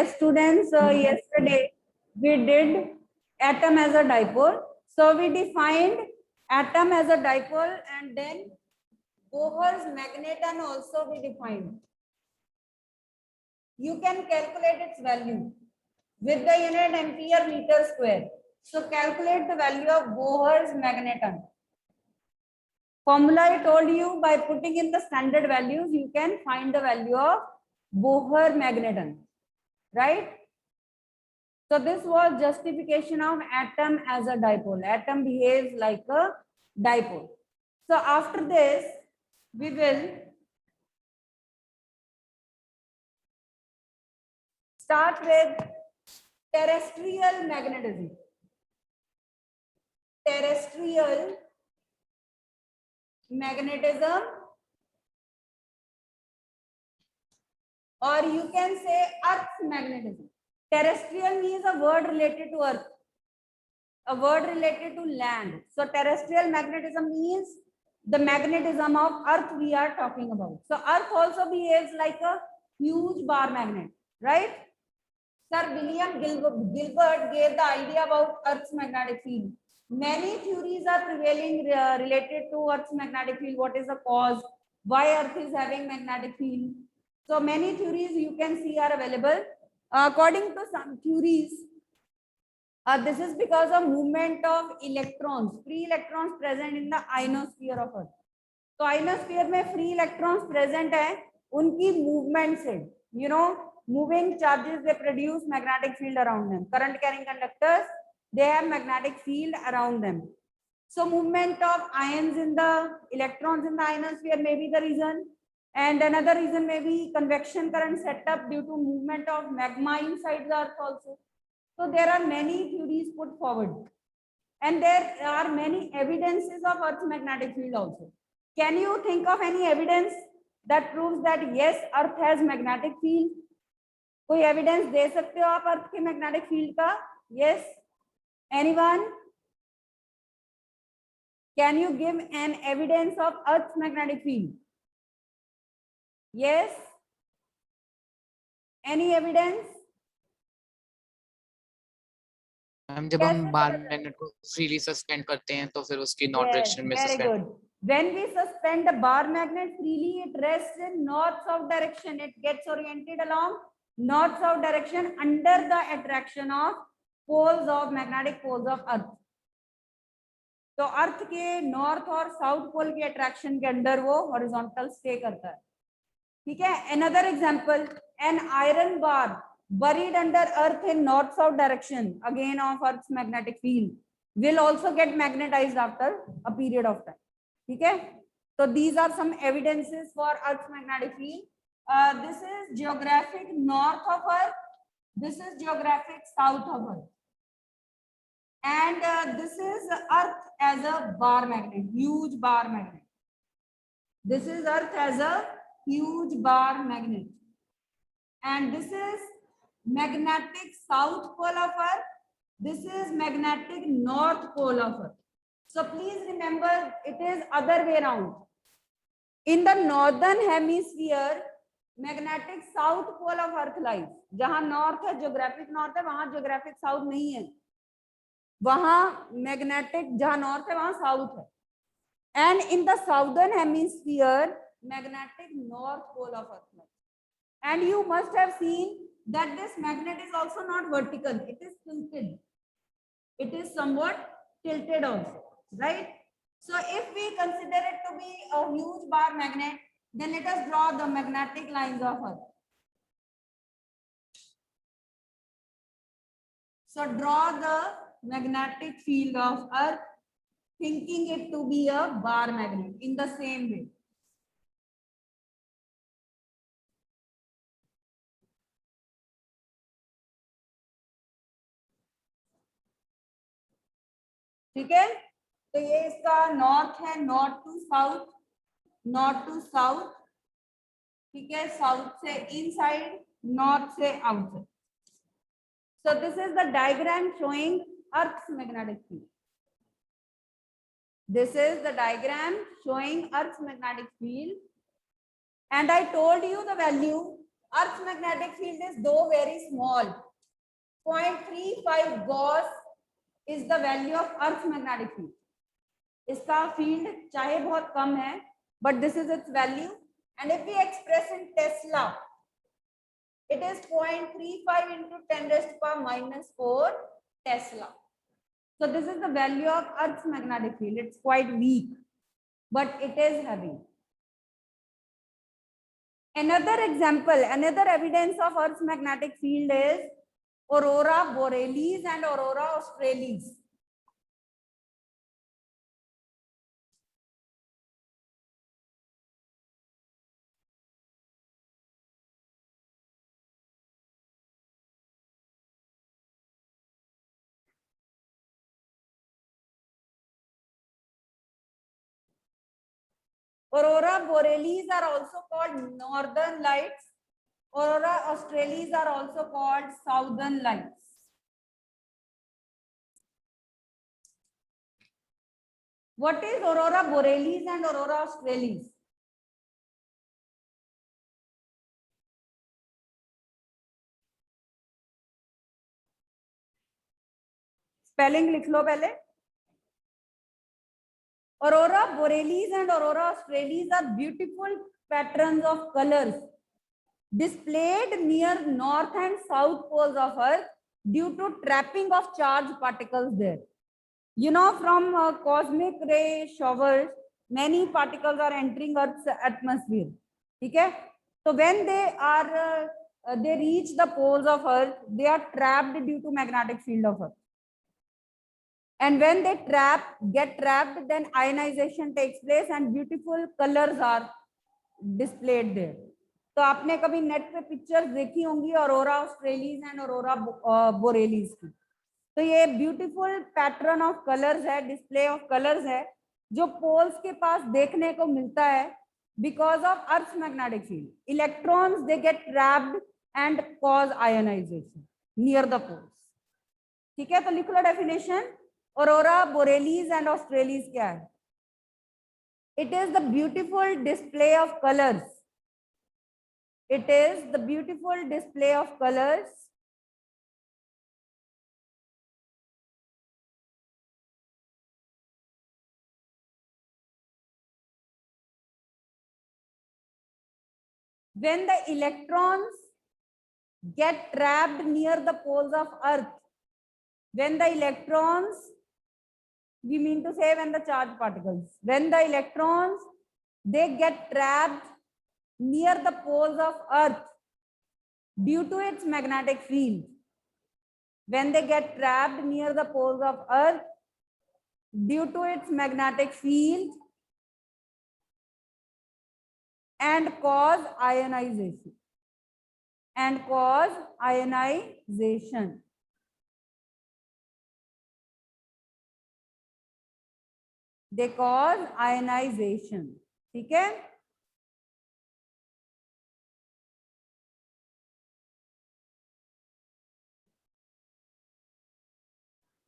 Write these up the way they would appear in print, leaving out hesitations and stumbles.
Students, yesterday we did atom as a dipole. So we defined atom as a dipole, and then Bohr's magneton also we defined. You can calculate its value with the unit ampere meter square. So calculate the value of Bohr's magneton. Formula I told you, by putting in the standard values, you can find the value of Bohr magneton, right? So this was justification of atom as a dipole. Atom behaves like a dipole. So after this, we will start with terrestrial magnetism. Terrestrial magnetism, or you can say Earth's magnetism. Terrestrial means a word related to Earth, a word related to land. So terrestrial magnetism means the magnetism of Earth we are talking about. So Earth also behaves like a huge bar magnet, right? Sir William Gilbert gave the idea about Earth's magnetic field. Many theories are prevailing related to Earth's magnetic field. What is the cause? Why Earth is having magnetic field? So many theories you can see are available. According to some theories, this is because of movement of electrons, free electrons present in the ionosphere of Earth. तो ionosphere में free electrons present है, उनकी movement से, you know, moving charges they produce magnetic field around them. Current carrying conductors, they have magnetic field around them. So movement of ions in the electrons in the ionosphere may be the reason, and another reason may be convection current set up due to movement of magma inside the Earth also. So there are many theories put forward, and there are many evidences of Earth's magnetic field also. Can you think of any evidence that proves that yes, Earth has magnetic field? कोई evidence दे सकते हो आप Earth के magnetic field का? Yes. Anyone? Can you give an evidence of Earth's magnetic field? Yes. Any evidence? हम जब हम bar magnet को फ्रीली सस्पेंड करते हैं तो फिर उसकी नॉर्थ डायरेक्शन में Very suspend. good. When we suspend a bar magnet freely, it rests in north-south direction. It gets oriented along north-south direction under the attraction of poles of magnetic poles of Earth. तो अर्थ के north और south pole के attraction के under वो horizontal stay करता है. ठीक है. Another example, an iron bar buried under earth in north south direction again of Earth's magnetic field will also get magnetized after a period of time. ठीक है. So these are some evidences for Earth's magnetic field. This is geographic north of Earth. This is geographic south of Earth. And this is Earth as a bar magnet, huge bar magnet. This is Earth as a huge bar magnet. And this is magnetic south pole of Earth. This is magnetic north pole of Earth. So please remember, it is other way around. In the northern hemisphere, magnetic south pole of Earth lies. जहाँ north है, geographic north है, वहाँ geographic south नहीं है. वहाँ magnetic जहाँ north है, वहाँ south है. And in the southern hemisphere, magnetic north pole of Earth lies. And you must have seen that this magnet is also not vertical. It is tilted. It is somewhat tilted also, right? So if we consider it to be a huge bar magnet, then let us draw the magnetic lines of Earth. So draw the magnetic field of Earth, thinking it to be a bar magnet in the same way. ठीक है. तो ये इसका north है, north to south, north to south. ठीक है. South से inside, north से outside. So this is the diagram showing Earth's magnetic field. This is the diagram showing Earth's magnetic field. And I told you the value Earth's magnetic field is though very small. 0.35 Gauss is the value of Earth's magnetic field. इसका field चाहे बहुत कम है, but this is its value. And if we express in Tesla, it is 0.35 into 10 raised to power minus 4 Tesla. So this is the value of Earth's magnetic field. It's quite weak, but it is heavy. Another example, another evidence of Earth's magnetic field is aurora borealis and aurora australis. Aurora borealis are also called northern lights. Aurora australis are also called southern lights. What is aurora borealis and aurora australis? Spelling लिख लो पहले. Aurora borealis and aurora australis are beautiful patterns of colors displayed near north and south poles of Earth due to trapping of charged particles there. You know, from cosmic ray showers, many particles are entering Earth's atmosphere. Okay? So when they reach the poles of Earth, they are trapped due to magnetic field of Earth. And when they get trapped, then ionization takes place and beautiful colors are displayed there. तो आपने कभी net पे pictures देखी होंगी aurora australis and aurora borealis की. तो ये beautiful pattern of colours है, डिस्प्ले ऑफ कलर्स है जो पोल्स के पास देखने को मिलता है because of earth magnetic field. Electrons they get trapped and cause ionisation near the poles. ठीक है, तो लिख लो definition. Aurora borealis and australis क्या है? It is the beautiful display of colours. It is the beautiful display of colors when the electrons get trapped near the poles of Earth. When the electrons, we mean to say when the charged particles, when the electrons, they get trapped near the poles of Earth due to its magnetic field. When they get trapped near the poles of Earth due to its magnetic field and cause ionization. And cause ionization. They cause ionization. ठीक है?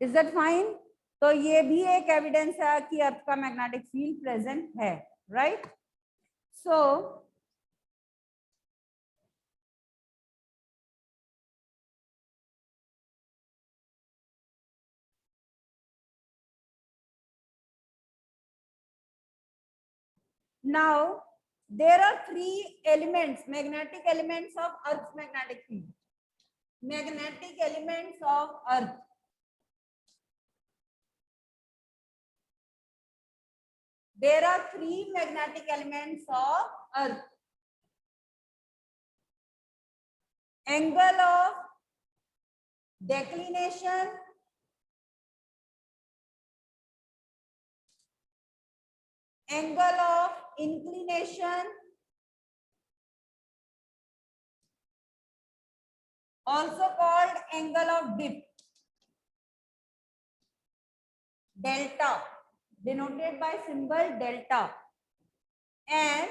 Is that fine? तो ये भी एक evidence है कि अर्थ का magnetic field present है, right? So now there are three elements, magnetic elements of Earth's magnetic field. Magnetic elements of Earth. There are three magnetic elements of Earth. Angle of declination, angle of inclination, also called angle of dip, delta, denoted by symbol delta, and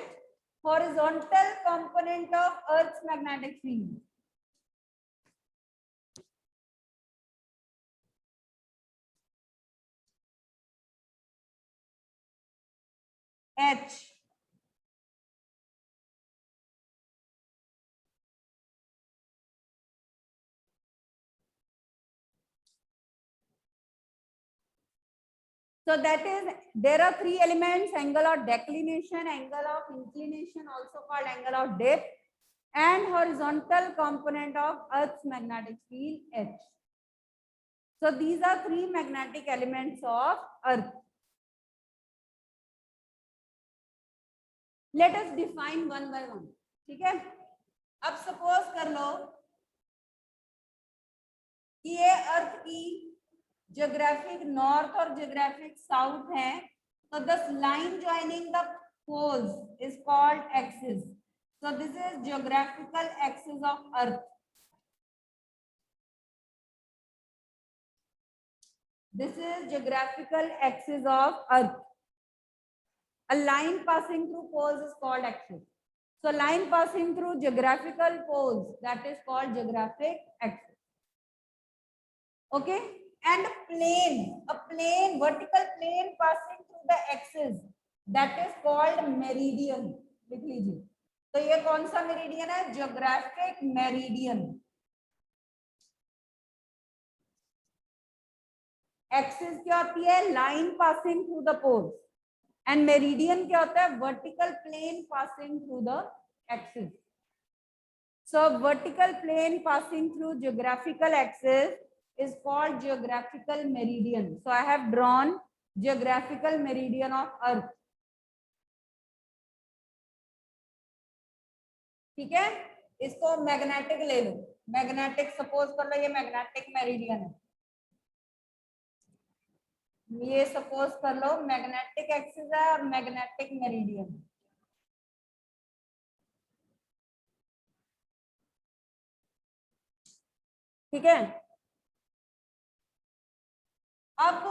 horizontal component of Earth's magnetic field. H. So that is, there are three elements: angle of declination, angle of inclination, also called angle of dip, and horizontal component of Earth's magnetic field, H. So these are three magnetic elements of Earth. Let us define one by one. ठीक है? अब suppose कर लो कि ये earth की geographic north और geographic south है, तो this line joining the poles is called axis. So this is geographical axis of Earth. This is geographical axis of Earth. A line passing through poles is called axis. So line passing through geographical poles, that is called geographic axis. Okay? And a plane, vertical plane passing through the axis, that is called meridian. लिख लीजिए. तो ये कौन सा meridian है? Geographic meridian. Axis क्या होती है? Line passing through the poles. And meridian क्या होता है? Vertical plane passing through the axis. So vertical plane passing through geographical axis is called geographical meridian. So I have drawn geographical meridian of Earth. ठीक है? इसको magnetic ले लो. Magnetic suppose कर लो ये magnetic meridian है. ये सपोज कर लो magnetic axis है और मैग्नेटिक मेरिडियन. ठीक है? अब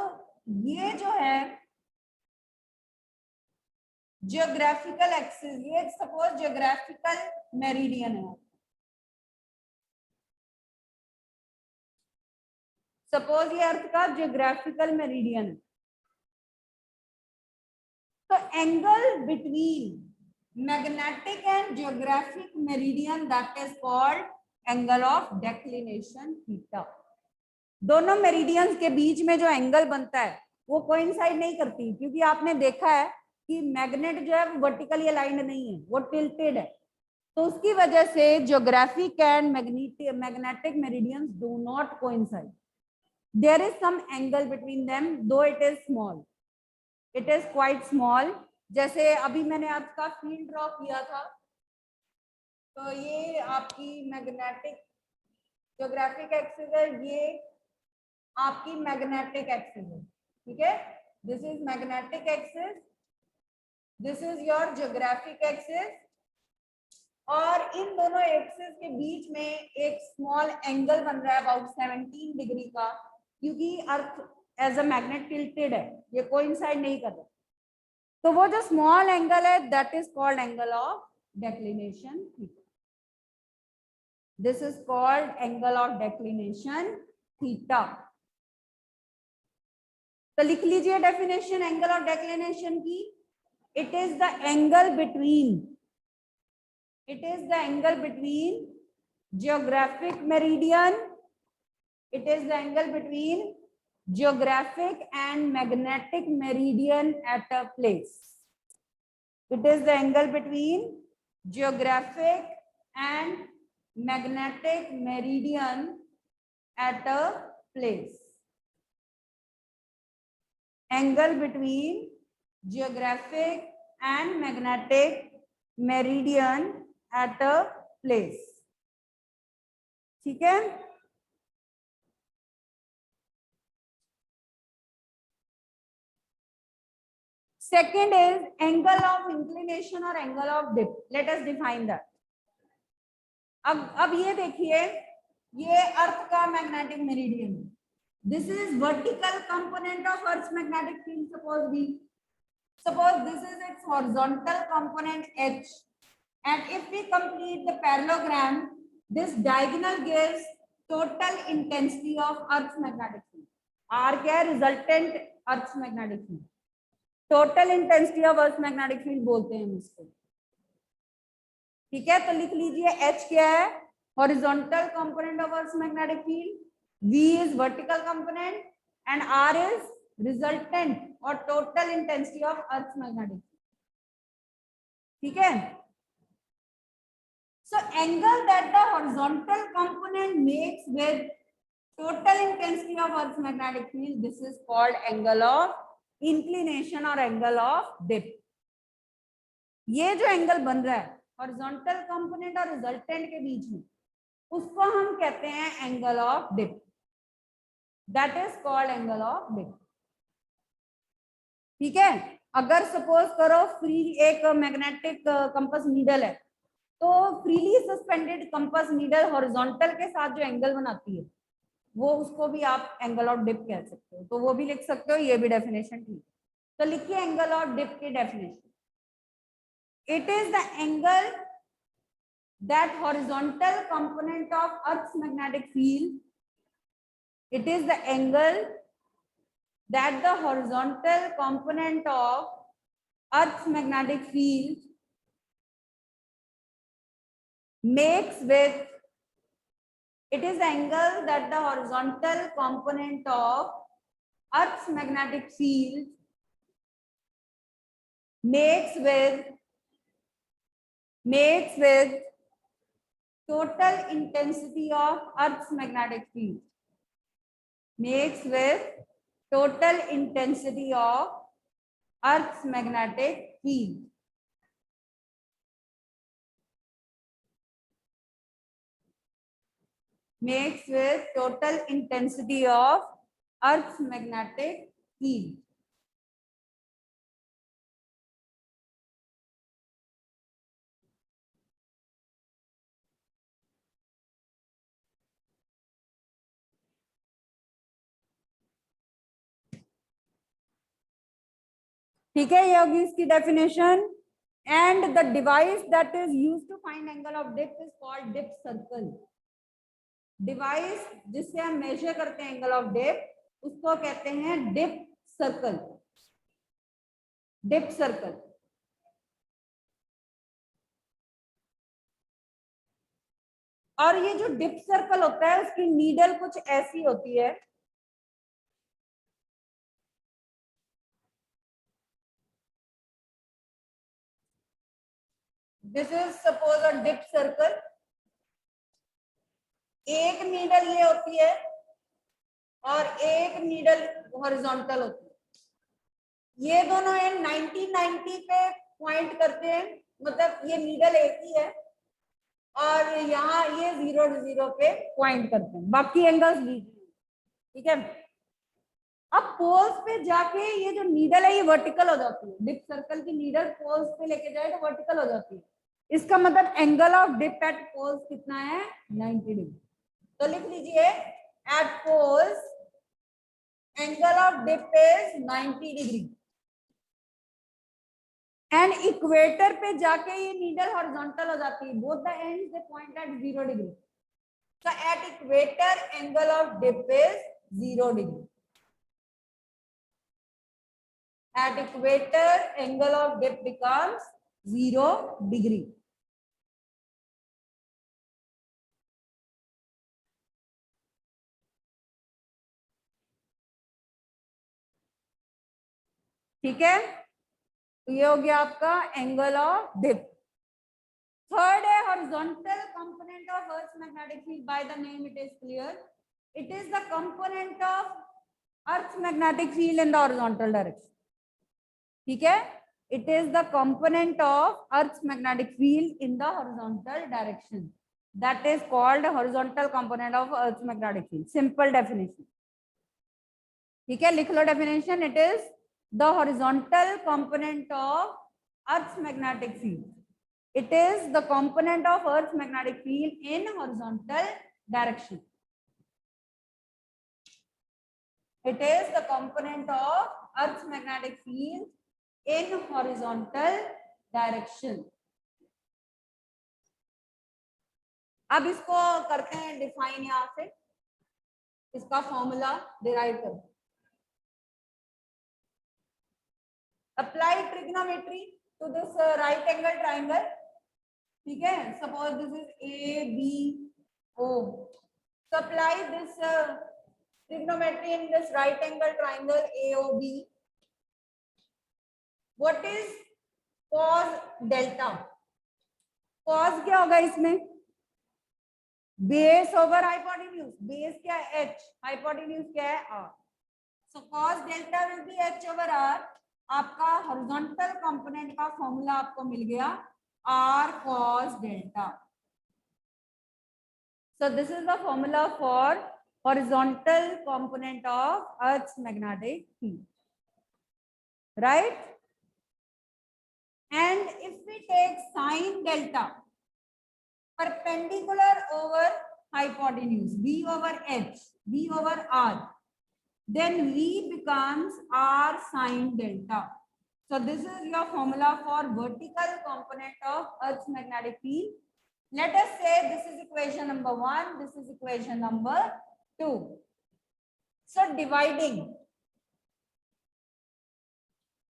ये जो है जियोग्राफिकल एक्सिस, ये सपोज जियोग्राफिकल मेरिडियन है. सपोज ये अर्थ का जियोग्राफिकल मेरिडियन है. तो angle between magnetic and geographic meridian, that is called angle of declination theta. दोनों मेरिडियंस के बीच में जो एंगल बनता है वो कोइंसाइड नहीं करती, क्योंकि आपने देखा है कि मैग्नेट जो है वर्टिकली अलाइंड नहीं है, वो टिल्टेड है. तो उसकी वजह से geographic and magnetic meridians do not coincide. There is some angle between them, though it is small, it is quite small. जैसे अभी मैंने आपका फील्ड ड्रॉ किया था, तो ये आपकी मैग्नेटिक ज्योग्राफिक एक्सिस है, ये आपकी मैग्नेटिक एक्सिस है. ठीक है? This is magnetic axis, this is your geographic axis. और इन दोनों एक्सिस के बीच में एक स्मॉल एंगल बन रहा है अबाउट 17 डिग्री का, क्योंकि earth as a magnet tilted है, ये कोइंसाइड नहीं कर रहा. तो वो जो स्मॉल एंगल है that is called angle of declination theta. This is called angle of declination theta. तो लिख लीजिए डेफिनेशन एंगल ऑफ डेक्लिनेशन की. It is the angle between, it is the angle between geographic meridian, it is the angle between geographic and magnetic meridian at a place. It is the angle between geographic and magnetic meridian at a place. Angle between geographic and magnetic meridian at a place. ठीक है? Second is angle of inclination or angle of dip. Let us define that. अब ये देखिए, ये अर्थ का magnetic meridian. This is vertical component of Earth's magnetic field. Suppose this is its horizontal component H. And if we complete the parallelogram, this diagonal gives total intensity of Earth's magnetic field. R क्या है? Resultant Earth's magnetic field. Total intensity of Earth's magnetic field बोलते हैं इसको. ठीक है? तो लिख लीजिए H क्या है? Horizontal component of Earth's magnetic field. V is vertical component and R is resultant और total intensity of earth magnetic, ठीक है। So angle that the horizontal component makes with total intensity of Earth's magnetic field, this is called angle of inclination or angle of dip. ये जो angle बन रहा है horizontal component और resultant के बीच में, उसको हम कहते हैं angle of dip. That is called angle of dip. ठीक है. अगर सपोज करो फ्री एक मैग्नेटिक कंपास नीडल है, तो freely suspended compass needle horizontal के साथ जो एंगल बनाती है, वो उसको भी आप एंगल ऑफ डिप कह सकते हो. तो वो भी लिख सकते हो, ये भी डेफिनेशन ठीक है. तो लिखिए एंगल ऑफ डिप की definition. It is the angle that horizontal component of Earth's magnetic field, it is the angle that the horizontal component of Earth's magnetic field makes with, it is the angle that the horizontal component of Earth's magnetic field makes with total intensity of Earth's magnetic field. Makes with total intensity of Earth's magnetic field. Makes with total intensity of Earth's magnetic field. ठीक है, ये होगी इसकी definition. And the device that is used to find angle of dip is called dip circle. Device जिससे हम major करते हैं angle of dip, उसको कहते हैं डिप सर्कल. Dip circle. और ये जो डिप सर्कल होता है, उसकी नीडल कुछ ऐसी होती है. This is suppose a dip circle. एक नीडल ये होती है और एक नीडल हॉरिजॉन्टल होती है. ये दोनों है 90-90 पे पॉइंट करते हैं, मतलब ये नीडल एक ही है, और यहाँ ये 0-0 पे पॉइंट करते हैं. बाकी एंगल्स लीजिए. ठीक है. अब पोल्स पे जाके ये जो नीडल है ये वर्टिकल हो जाती है. डिप सर्कल की नीडल पोल्स पे लेके जाए तो वर्टिकल हो जाती है. इसका मतलब angle of dip at poles कितना है? 90 डिग्री. तो लिख लीजिए at poles angle of dip is 90 degree. And equator पे जाके ये नीडल हॉरिजॉन्टल हो जाती है. Both the ends they point at 0 degree. So at equator angle of dip is 0 degree. At equator, angle of dip becomes 0 degree. ठीक है. तो ये हो गया आपका एंगल ऑफ डिप. थर्ड है horizontal component of earth magnetic field. By the name it is clear. It is the component of earth magnetic field in the horizontal direction. ठीक है. It is the component of Earth's magnetic field in the horizontal direction. That is called horizontal component of Earth's magnetic field. Simple definition. ठीक है, लिख लो definition. It is the horizontal component of Earth's magnetic field. It is the component of Earth's magnetic field in horizontal direction. It is the component of Earth's magnetic field in horizontal direction. अब इसको करते हैं define. यहां से इसका formula derive करते हैं. Apply trigonometry to this right angle triangle. ठीक है. Suppose this is A B O. So apply this trigonometry in this right angle triangle AOB. What is cos delta? Cos क्या होगा इसमें? Base over hypotenuse. बेस क्या है? h, hypotenuse क्या है? r। So cos delta will B h over r। आपका horizontal component का formula आपको मिल गया r cos delta. So this is the formula for horizontal component of Earth's magnetic field, right? And if we take sine delta perpendicular over hypotenuse, v over h, v over r, then v becomes r sine delta. So this is your formula for vertical component of Earth's magnetic field. Let us say this is equation number 1, this is equation number 2. So dividing,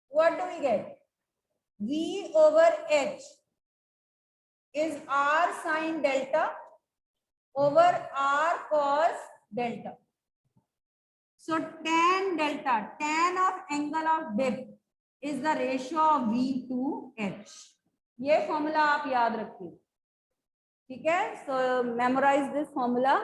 what do we get? V over h is r sine delta over r cos delta. So tan delta, tan of angle of dip is the ratio of V to h. ये formula आप याद रखिए, ठीक है? So memorize this formula.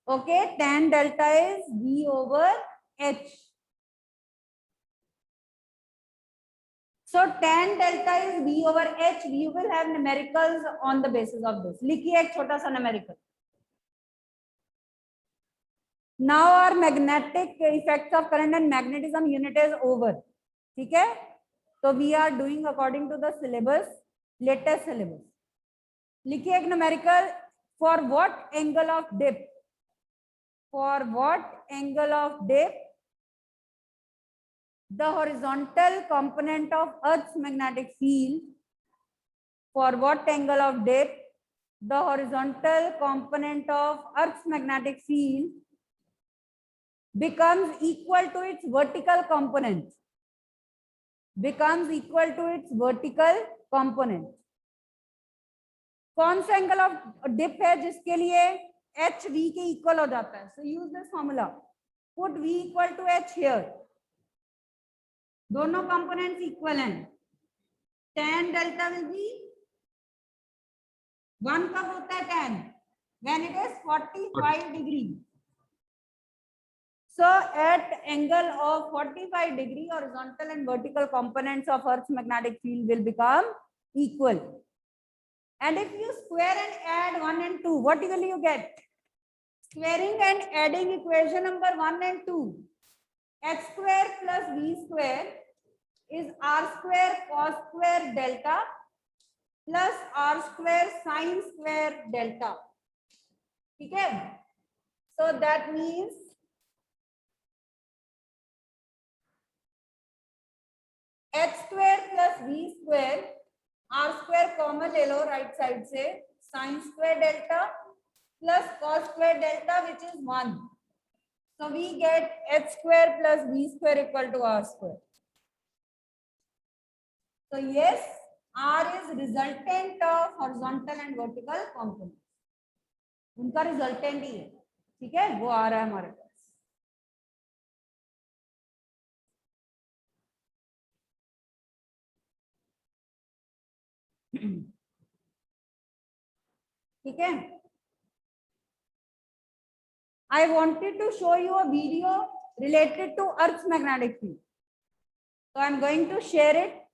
Okay, tan delta is V over h. So tan delta is V over h. We will have numericals on the basis of this. लिखिए एक छोटा सा numerical. Now our magnetic effects of current and magnetism unit is over. ठीक है? So we are doing according to the syllabus, latest syllabus. लिखिए एक numerical for what angle of dip? For what angle of dip the horizontal component of Earth's magnetic field, for what angle of dip the horizontal component of Earth's magnetic field becomes equal to its vertical component, becomes equal to its vertical component. कौन सा angle of dip है जिसके लिए H we के equal हो जाता है? So use this formula, put V equal to H here, दोनों कंपोनेंट्स इक्वल हैं, tan डेल्टा विल बी 1 कब होता है tan? when it is 45 degree. So at angle of 45 degree horizontal and vertical components of Earth's magnetic field will become equal. And if you square and add 1 and 2, what will you get? Squaring and adding equation number 1 and 2, x square plus v square is r square cos square delta plus r square sin square delta. ठीक है? So that means x square plus v square, r square common ले लो right side से, sin square delta plus cos square delta which is 1. So we get h square plus v square equal to r square. So yes, r is resultant of horizontal and vertical components. उनका resultant ही है, ठीक है? वो आ रहा है हमारे पास. ठीक है? I wanted to show you a video related to Earth's magnetic field. So I'm going to share it.